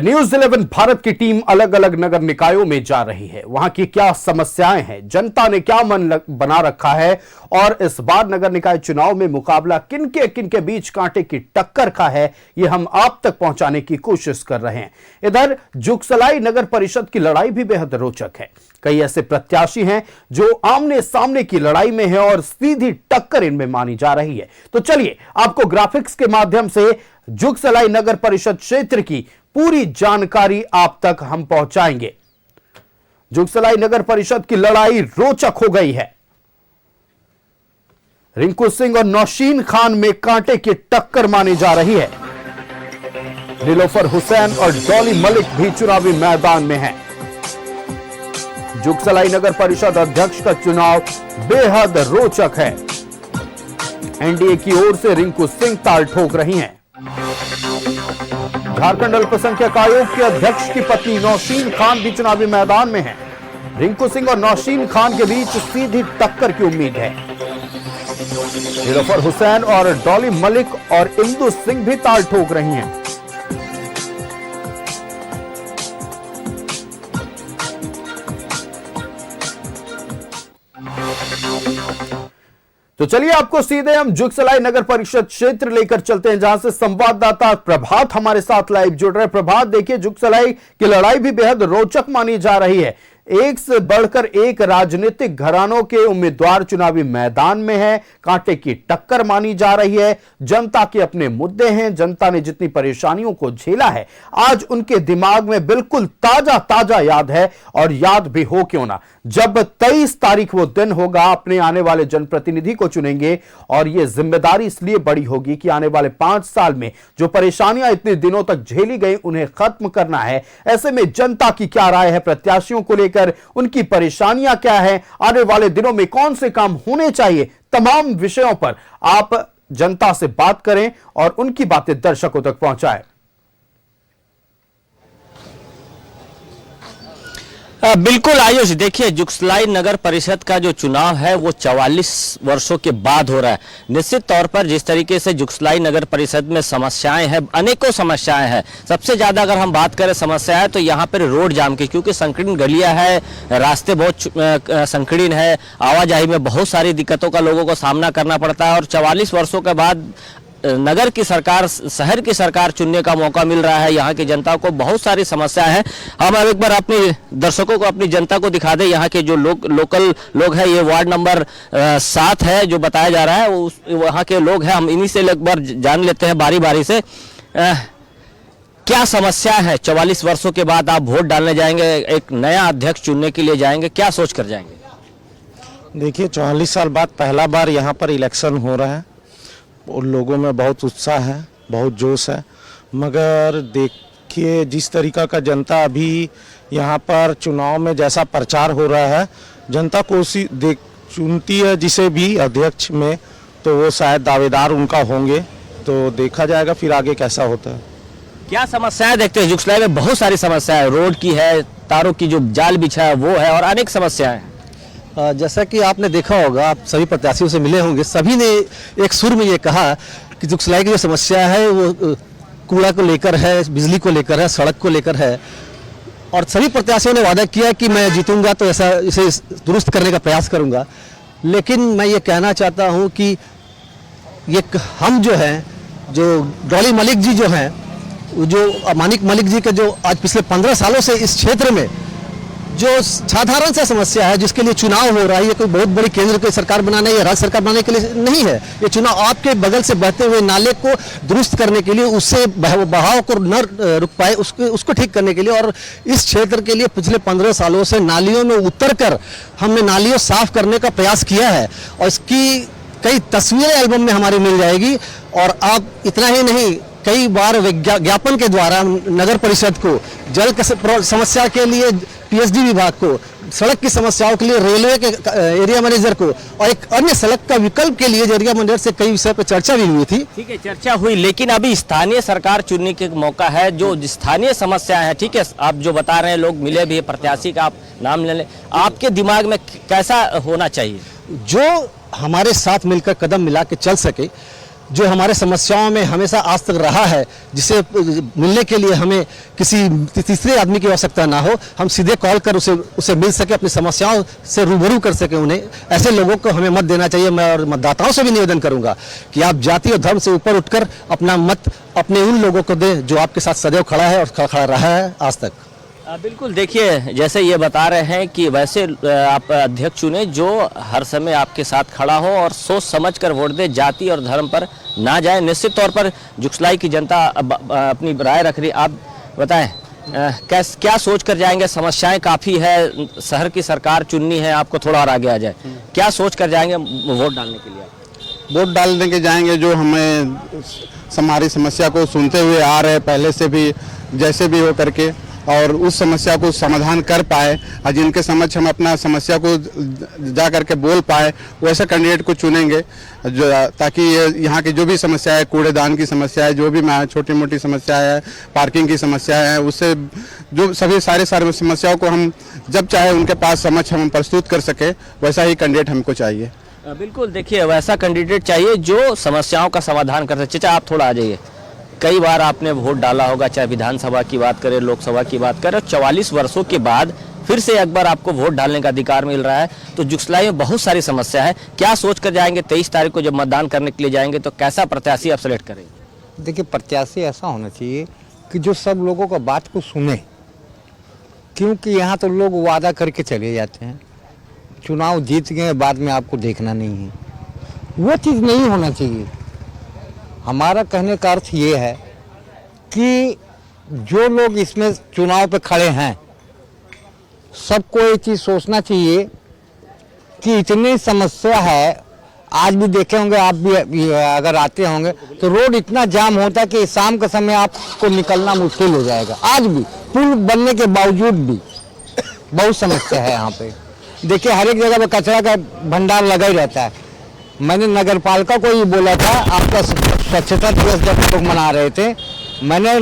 News 11 Bharat की team अलग अलग नगर निकायों में जा रही है। वहां की क्या समस्याएं हैं, जनता ने क्या बना रखा है और इस बार नगर निकाय चुनाव में मुकाबला किनके बीच कांटे की टक्कर का है, ये हम आप तक पहुंचाने की कोशिश कर रहे हैं। इधर जुगसलाई नगर परिषद की लड़ाई भी बेहद रोचक है। कई ऐसे प्रत्याशी हैं जो आमने सामने की लड़ाई में है और सीधी टक्कर इनमें मानी जा रही है। तो चलिए आपको ग्राफिक्स के माध्यम से जुगसलाई नगर परिषद क्षेत्र की पूरी जानकारी आप तक हम पहुंचाएंगे। जुगसलाई नगर परिषद की लड़ाई रोचक हो गई है। रिंकू सिंह और नौशीन खान में कांटे की टक्कर मानी जा रही है। नीलोफर हुसैन और डॉली मलिक भी चुनावी मैदान में हैं। जुगसलाई नगर परिषद अध्यक्ष का चुनाव बेहद रोचक है। एनडीए की ओर से रिंकू सिंह ताल ठोक रही हैं। झारखंड अल्पसंख्यक आयोग के अध्यक्ष की पत्नी नौशीन खान भी चुनावी मैदान में है। रिंकू सिंह और नौशीन खान के बीच सीधी टक्कर की उम्मीद है। नीलोफर हुसैन और डॉली मलिक और इंदु सिंह भी ताल ठोक रही हैं। तो चलिए आपको सीधे हम जुगसलाई नगर परिषद क्षेत्र लेकर चलते हैं, जहां से संवाददाता प्रभात हमारे साथ लाइव जुड़ रहे हैं। प्रभात, देखिए जुगसलाई की लड़ाई भी बेहद रोचक मानी जा रही है। एक से बढ़कर एक राजनीतिक घरानों के उम्मीदवार चुनावी मैदान में हैं। कांटे की टक्कर मानी जा रही है। जनता के अपने मुद्दे हैं। जनता ने जितनी परेशानियों को झेला है, आज उनके दिमाग में बिल्कुल ताजा ताजा याद है। और याद भी हो क्यों ना, जब 23 तारीख वो दिन होगा, अपने आने वाले जनप्रतिनिधि को चुनेंगे। और यह जिम्मेदारी इसलिए बड़ी होगी कि आने वाले 5 साल में जो परेशानियां इतने दिनों तक झेली गई, उन्हें खत्म करना है। ऐसे में जनता की क्या राय है प्रत्याशियों को लेकर, उनकी परेशानियां क्या हैं, आने वाले दिनों में कौन से काम होने चाहिए, तमाम विषयों पर आप जनता से बात करें और उनकी बातें दर्शकों तक पहुंचाएं। बिल्कुल आयुष, देखिए जुगसलाई नगर परिषद का जो चुनाव है वो 44 वर्षों के बाद हो रहा है। निश्चित तौर पर जिस तरीके से जुगसलाई नगर परिषद में समस्याएं हैं, अनेकों समस्याएं हैं। सबसे ज्यादा अगर हम बात करें समस्याएं तो यहाँ पर रोड जाम की, क्योंकि संकीर्ण गलियां है, रास्ते बहुत संकीर्ण है, आवाजाही में बहुत सारी दिक्कतों का लोगों को सामना करना पड़ता है। और 44 वर्षों के बाद नगर की सरकार, शहर की सरकार चुनने का मौका मिल रहा है। यहाँ की जनता को बहुत सारी समस्याएं हैं। हम एक बार अपने दर्शकों को, अपनी जनता को दिखा दें। यहाँ के जो लोकल लोग हैं, ये वार्ड नंबर 7 है जो बताया जा रहा है, वहाँ के लोग हैं। हम इन्हीं से एक बार जान लेते हैं बारी बारी से क्या समस्या है। 44 वर्षों के बाद आप वोट डालने जाएंगे, एक नया अध्यक्ष चुनने के लिए जाएंगे, क्या सोच कर जाएंगे? देखिए 44 साल बाद पहला बार यहाँ पर इलेक्शन हो रहा है और लोगों में बहुत उत्साह है, बहुत जोश है। मगर देखिए जिस तरीका का जनता अभी यहाँ पर चुनाव में जैसा प्रचार हो रहा है, जनता को उसी चुनती है जिसे भी अध्यक्ष में, तो वो शायद दावेदार उनका होंगे। तो देखा जाएगा फिर आगे कैसा होता है। क्या समस्याएं देखते हैं? जुगसलाई में बहुत सारी समस्याएं, रोड की है, तारों की जो जाल बिछा है वो है, और अनेक समस्याएं हैं। जैसा कि आपने देखा होगा, आप सभी प्रत्याशियों से मिले होंगे, सभी ने एक सुर में ये कहा कि जुगसलाई की जो समस्या है वो कूड़ा को लेकर है, बिजली को लेकर है, सड़क को लेकर है। और सभी प्रत्याशियों ने वादा किया कि मैं जीतूंगा तो ऐसा इसे दुरुस्त करने का प्रयास करूंगा। लेकिन मैं ये कहना चाहता हूं कि ये हम जो हैं, जो डॉली मलिक जी जो हैं, जो मानिक मलिक जी के जो आज पिछले 15 सालों से इस क्षेत्र में जो साधारण सा समस्या है, जिसके लिए चुनाव हो रहा है, ये कोई बहुत बड़ी केंद्र की सरकार बनाने या राज्य सरकार बनाने के लिए नहीं है। ये चुनाव आपके बगल से बहते हुए नाले को दुरुस्त करने के लिए, उससे बहाव को न रुक पाए उसको ठीक करने के लिए। और इस क्षेत्र के लिए पिछले 15 सालों से नालियों में उतरकर हमने नालियों साफ करने का प्रयास किया है। और इसकी कई तस्वीरें एल्बम में हमारी मिल जाएगी। और आप इतना ही नहीं, कई बार ज्ञापन के द्वारा नगर परिषद को, जल समस्या के लिए पीएचडी विभाग को, सड़क की समस्याओं के लिए रेलवे के एरिया मैनेजर को, और एक अन्य सड़क का विकल्प के लिए एरिया मैनेजर से कई विषय पर चर्चा भी हुई थी। ठीक है, चर्चा हुई, लेकिन अभी स्थानीय सरकार चुनने के मौका है। जो स्थानीय समस्या है, ठीक है, आप जो बता रहे हैं, लोग मिले भी, प्रत्याशी का आप नाम ले लें, आपके दिमाग में कैसा होना चाहिए? जो हमारे साथ मिलकर कदम मिला के चल सके, जो हमारे समस्याओं में हमेशा आज तक रहा है, जिसे मिलने के लिए हमें किसी तीसरे आदमी की आवश्यकता ना हो, हम सीधे कॉल कर उसे मिल सके, अपनी समस्याओं से रूबरू कर सके उन्हें, ऐसे लोगों को हमें मत देना चाहिए। मैं और मतदाताओं से भी निवेदन करूंगा कि आप जाति और धर्म से ऊपर उठकर अपना मत अपने उन लोगों को दें जो आपके साथ सदैव खड़ा है और खड़ा रहा है आज तक। बिल्कुल, देखिए जैसे ये बता रहे हैं कि वैसे आप अध्यक्ष चुने जो हर समय आपके साथ खड़ा हो और सोच समझ कर वोट दे, जाति और धर्म पर ना जाए। निश्चित तौर पर जुगसलाई की जनता अपनी राय रख रही। आप बताएं क्या सोच कर जाएंगे? समस्याएं काफ़ी है, शहर की सरकार चुननी है, आपको थोड़ा और आगे आ जाए, क्या सोच कर जाएंगे वोट डालने के लिए? वोट डालने के जाएंगे जो हमें हमारी समस्या को सुनते हुए आ रहे पहले से भी, जैसे भी हो करके, और उस समस्या को समाधान कर पाए और जिनके समक्ष हम अपना समस्या को जा करके बोल पाए, वैसे कैंडिडेट को चुनेंगे जो, ताकि यहाँ की जो भी समस्या है, कूड़ेदान की समस्या है, जो भी छोटी मोटी समस्या है, पार्किंग की समस्या है, उससे जो सभी सारे समस्याओं को हम जब चाहे उनके पास समक्ष हम प्रस्तुत कर सके, वैसा ही कैंडिडेट हमको चाहिए। बिल्कुल, देखिए वैसा कैंडिडेट चाहिए जो समस्याओं का समाधान कर सके। चाचा आप थोड़ा आ जाइए। कई बार आपने वोट डाला होगा, चाहे विधानसभा की बात करें, लोकसभा की बात करें, 44 वर्षों के बाद फिर से एक बार आपको वोट डालने का अधिकार मिल रहा है। तो जुगसलाई में बहुत सारी समस्या है, क्या सोच कर जाएंगे? 23 तारीख को जब मतदान करने के लिए जाएंगे तो कैसा प्रत्याशी आप सेलेक्ट करेंगे? देखिए, प्रत्याशी ऐसा होना चाहिए कि जो सब लोगों का बात को सुने, क्योंकि यहाँ तो लोग वादा करके चले जाते हैं, चुनाव जीत गए बाद में आपको देखना नहीं है, वो चीज़ नहीं होना चाहिए। हमारा कहने का अर्थ ये है कि जो लोग इसमें चुनाव पे खड़े हैं, सबको ये चीज़ सोचना चाहिए कि इतनी समस्या है। आज भी देखे होंगे आप भी, अगर आते होंगे तो रोड इतना जाम होता है कि शाम के समय आपको निकलना मुश्किल हो जाएगा। आज भी पुल बनने के बावजूद भी बहुत समस्या है यहाँ पे। देखिए, हर एक जगह पे कचरा का भंडार लगा ही रहता है। मैंने नगर पालिका को ही बोला था, आपका स्वच्छता दिवस जब लोग मना रहे थे, मैंने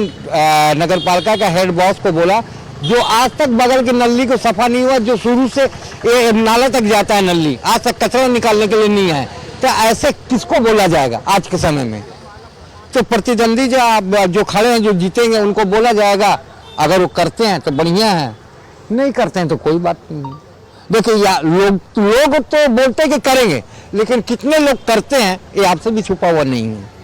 नगर पालिका का हेड बॉस को बोला, जो आज तक बगल की नली को सफा नहीं हुआ, जो शुरू से ये नाला तक जाता है नली, आज तक कचरा निकालने के लिए नहीं है, तो ऐसे किसको बोला जाएगा आज के समय में? तो प्रतिद्वंदी जो खड़े हैं, जो जीतेंगे, उनको बोला जाएगा। अगर वो करते हैं तो बढ़िया है, नहीं करते हैं तो कोई बात नहीं। देखिए, लोग तो बोलते हैं कि करेंगे, लेकिन कितने लोग करते हैं ये आपसे भी छुपा हुआ नहीं है।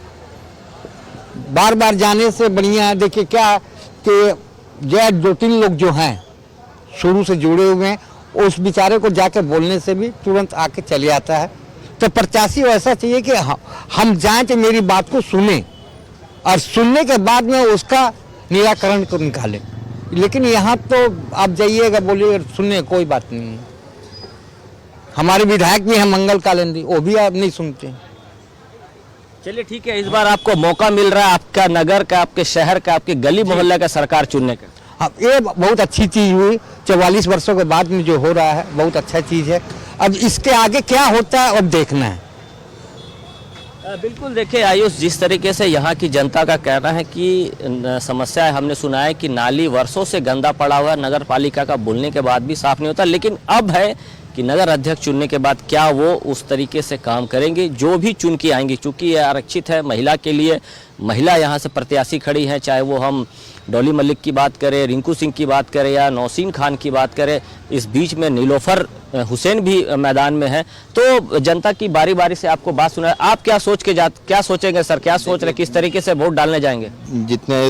बार बार जाने से बढ़िया है। देखिए क्या कि जो 2-3 लोग जो हैं शुरू से जुड़े हुए हैं, उस बेचारे को जाके बोलने से भी तुरंत आके चले आता है। तो प्रत्याशी वैसा चाहिए कि हम जाएं तो मेरी बात को सुने और सुनने के बाद में उसका निराकरण को निकालें। लेकिन यहाँ तो आप जाइएगा, बोलिए सुनने, कोई बात नहीं है। हमारे विधायक भी हैं मंगल कालिंदी, वो भी आप नहीं सुनते। चलिए ठीक है, इस बार आपको मौका मिल रहा है आपका नगर का, आपके शहर का, आपके गली मोहल्ले का सरकार चुनने का। हाँ, ये बहुत अच्छी चीज़ हुई। 44 वर्षों के बाद में जो हो रहा है बहुत अच्छा चीज़ है। अब इसके आगे क्या होता है अब देखना है। बिल्कुल, देखिए आयुष, जिस तरीके से यहाँ की जनता का कहना है कि समस्या है, हमने सुना है कि नाली वर्षों से गंदा पड़ा हुआ है, नगर पालिका का बोलने के बाद भी साफ नहीं होता। लेकिन अब है कि नगर अध्यक्ष चुनने के बाद क्या वो उस तरीके से काम करेंगे, जो भी चुन के आएंगे, चूंकि ये आरक्षित है महिला के लिए, महिला यहाँ से प्रत्याशी खड़ी हैं, चाहे वो हम डॉली मलिक की बात करें, रिंकू सिंह की बात करें या नौसीन खान की बात करें, इस बीच में नीलोफर हुसैन भी मैदान में है। तो जनता की बारी बारी से आपको बात सुना है, आप क्या सोचेंगे सर, क्या सोच रहे, किस तरीके से वोट डालने जाएंगे? जितने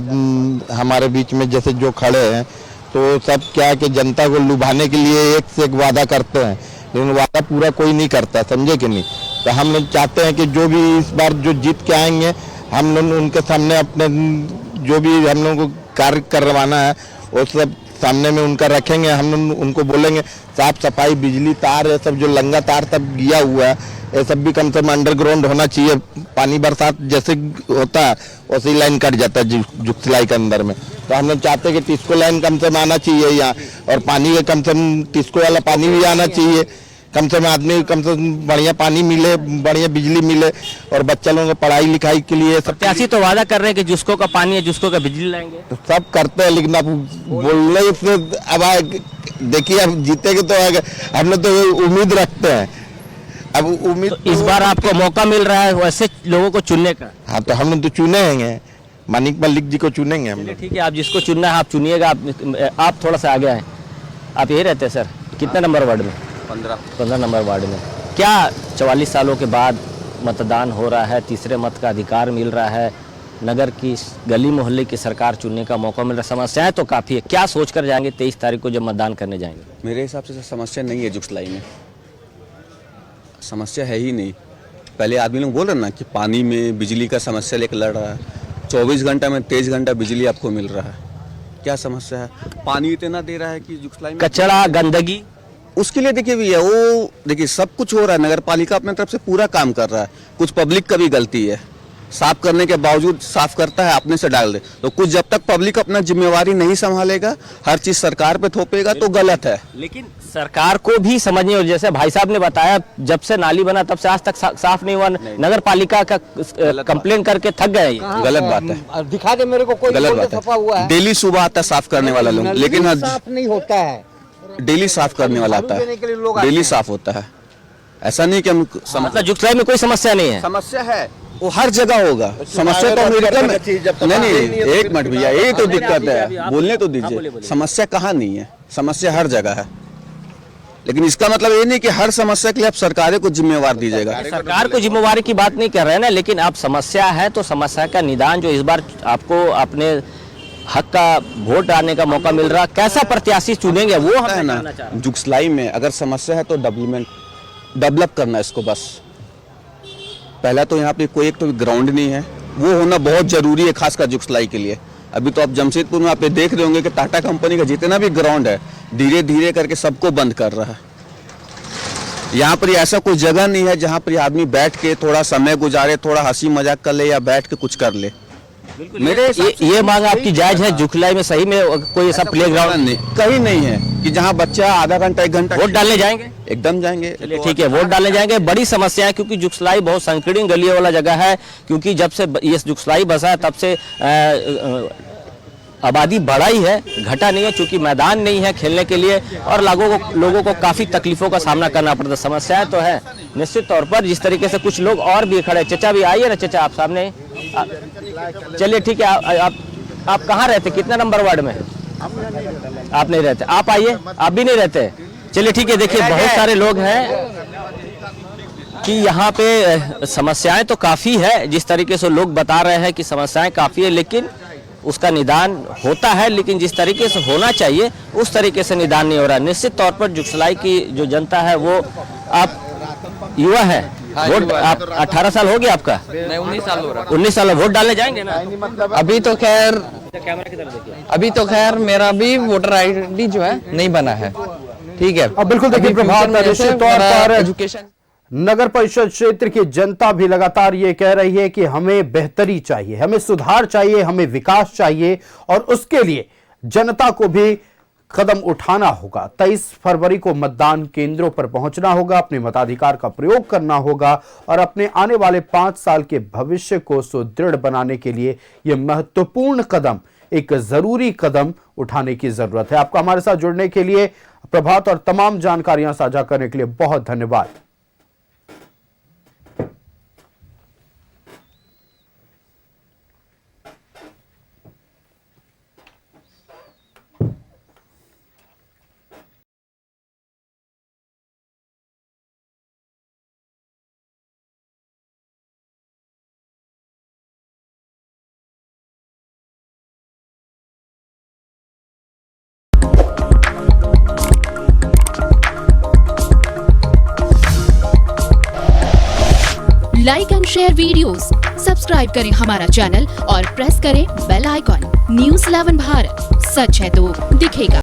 हमारे बीच में जैसे जो खड़े हैं, तो सब क्या है कि जनता को लुभाने के लिए एक से एक वादा करते हैं, लेकिन वादा पूरा कोई नहीं करता, समझे कि नहीं। तो हम लोग चाहते हैं कि जो भी इस बार जो जीत के आएंगे, हम लोग उनके सामने अपने जो भी हम लोग को कार्य करवाना है वो सब सामने में उनका रखेंगे। हम लोग उनको बोलेंगे साफ सफाई, बिजली तार, ये सब जो लंगा तार सब गिया हुआ है, ये सब भी कम से कम अंडरग्राउंड होना चाहिए। पानी बरसात जैसे होता है वैसे ही लाइन कट जाता है जुगसलाई के अंदर में। तो हम लोग चाहते हैं कि टिस्को लाइन कम से कम आना चाहिए यहाँ, और पानी के कम से कम टिस्को वाला पानी भी आना चाहिए। कम से कम आदमी कम से कम बढ़िया पानी मिले, बढ़िया बिजली मिले, और बच्चा लोगों को पढ़ाई लिखाई के लिए सब। प्रत्याशी तो वादा कर रहे हैं कि जिसको का पानी है, जिसको का बिजली लाएंगे, तो सब करते हैं, लेकिन अब बोलने से अब देखिए अब जीतेंगे तो हम लोग तो उम्मीद रखते हैं। अब उम्मीद तो इस बार आपको मौका मिल रहा है वैसे लोगों को चुनने का। हाँ तो हम तो चुनेंगे, मानिक मलिक जी को चुनेंगे हम चलिए लोग। ठीक है, आप जिसको चुनना है आप चुनिएगा। आप थोड़ा सा आगे आए। आप यही रहते हैं सर? कितने नंबर वार्ड में? 15 नंबर वार्ड में। क्या 44 सालों के बाद मतदान हो रहा है, तीसरे मत का अधिकार मिल रहा है, नगर की गली मोहल्ले की सरकार चुनने का मौका मिल रहा है, समस्याएं तो काफ़ी है, क्या सोच कर जाएंगे 23 तारीख को जब मतदान करने जाएंगे? मेरे हिसाब से समस्या नहीं है जुगसलाई में, समस्या है ही नहीं। पहले आदमी लोग बोल रहे ना कि पानी में बिजली का समस्या लेकर लड़ रहा है, 24 घंटा में 23 घंटा बिजली आपको मिल रहा है, क्या समस्या है? पानी इतना दे रहा है कि जुगसलाई में कचरा गंदगी, उसके लिए देखिए भैया, वो देखिए सब कुछ हो रहा है, नगर पालिका अपने तरफ से पूरा काम कर रहा है, कुछ पब्लिक का भी गलती है, साफ करने के बावजूद साफ करता है अपने से डाल दे, तो कुछ जब तक पब्लिक अपना जिम्मेवारी नहीं संभालेगा, हर चीज सरकार पे थोपेगा तो गलत है। लेकिन सरकार को भी समझनी, और जैसे भाई साहब ने बताया जब से नाली बना तब से आज तक साफ नहीं हुआ, नगर पालिका का कंप्लेन करके थक गए ये। गलत बात है, दिखा दे मेरे को कोई गलत बोल बात के छपा हुआ है। है। डेली सुबह आता है साफ करने वाला लोग, लेकिन आज साफ नहीं होता है, डेली साफ करने वाला आता देने के लिए लोग है, आते डेली हैं। साफ होता है, ऐसा नहीं कि हम मतलब जुगसलाई में कोई समस्या नहीं है। समस्या है, वो हर जगह होगा, समस्या तो अमेरिका में नहीं, एक मिनट भैया, यही तो दिक्कत है, बोलने तो दीजिए, समस्या कहाँ नहीं है, समस्या हर जगह है, लेकिन इसका मतलब ये नहीं कि हर समस्या के लिए आप सरकारें को जिम्मेवार दीजिएगा। सरकार को जिम्मेवारी की बात नहीं कर रहे हैं ना, लेकिन आप समस्या है तो समस्या का निदान जो इस बार आपको अपने हक का वोट डालने का मौका मिल रहा, कैसा प्रत्याशी चुनेंगे वो हम है ना, जुगसलाई में अगर समस्या है तो डेवलप करना है इसको बस। पहला तो यहाँ पे कोई एक तो ग्राउंड नहीं है, वो होना बहुत जरूरी है खासकर जुगसलाई के लिए। अभी तो आप जमशेदपुर में आप देख रहे होंगे कि टाटा कंपनी का जितना भी ग्राउंड है धीरे धीरे करके सबको बंद कर रहा है। यहाँ पर ऐसा कोई जगह नहीं है जहाँ पर आदमी बैठ के थोड़ा समय गुजारे, थोड़ा हंसी मजाक कर ले या बैठ के कुछ कर ले। मेरे ये मांग आपकी जायज है? जुगसलाई में सही में कोई ऐसा प्लेग्राउंड नहीं, कहीं नहीं है कि जहाँ बच्चा आधा घंटा 1 घंटा वोट डालने जाएंगे? एकदम जाएंगे। चलिए ठीक है, वोट डालने जाएंगे। बड़ी समस्या है क्योंकि जुगसलाई बहुत संकीर्ण गलियों वाला जगह है, क्योंकि जब से ये जुगसलाई बसा है तब से आबादी बढ़ा ही है, घटा नहीं है, क्योंकि मैदान नहीं है खेलने के लिए और लोगों को काफ़ी तकलीफों का सामना करना पड़ता है। समस्याएं तो है निश्चित तौर पर, जिस तरीके से कुछ लोग और भी खड़े। चचा भी आइए ना, चचा आप सामने। चलिए ठीक है, आप कहाँ रहते, कितना नंबर वार्ड में? आप नहीं रहते, आप आइए। आप भी नहीं रहते? चलिए ठीक है। देखिए बहुत सारे लोग हैं कि यहाँ पे समस्याएं तो काफ़ी है, जिस तरीके से लोग बता रहे हैं कि समस्याएं काफ़ी है, लेकिन उसका निदान होता है, लेकिन जिस तरीके से होना चाहिए उस तरीके से निदान नहीं हो रहा। निश्चित तौर पर जुगसलाई की जो जनता है वो, आप युवा है, वोट आप 18 साल हो गया आपका? नहीं, 19 साल हो रहा। 19 साल वोट डालने जाएंगे ना? अभी तो खैर कैमरा की तरफ देखिए। अभी तो खैर मेरा भी वोटर आईडी जो है नहीं बना है, ठीक है। अब बिल्कुल देखिए प्रभात निश्चित तौर पर एजुकेशन नगर परिषद क्षेत्र की जनता भी लगातार ये कह रही है कि हमें बेहतरी चाहिए, हमें सुधार चाहिए, हमें विकास चाहिए और उसके लिए जनता को भी कदम उठाना होगा। 23 फरवरी को मतदान केंद्रों पर पहुंचना होगा, अपने मताधिकार का प्रयोग करना होगा और अपने आने वाले 5 साल के भविष्य को सुदृढ़ बनाने के लिए यह महत्वपूर्ण कदम, एक जरूरी कदम उठाने की जरूरत है। आपका हमारे साथ जुड़ने के लिए, प्रभात और तमाम जानकारियां साझा करने के लिए बहुत धन्यवाद। Like and share videos, subscribe करें हमारा चैनल और प्रेस करें बेल आइकॉन। न्यूज़ 11 भारत, सच है तो दिखेगा।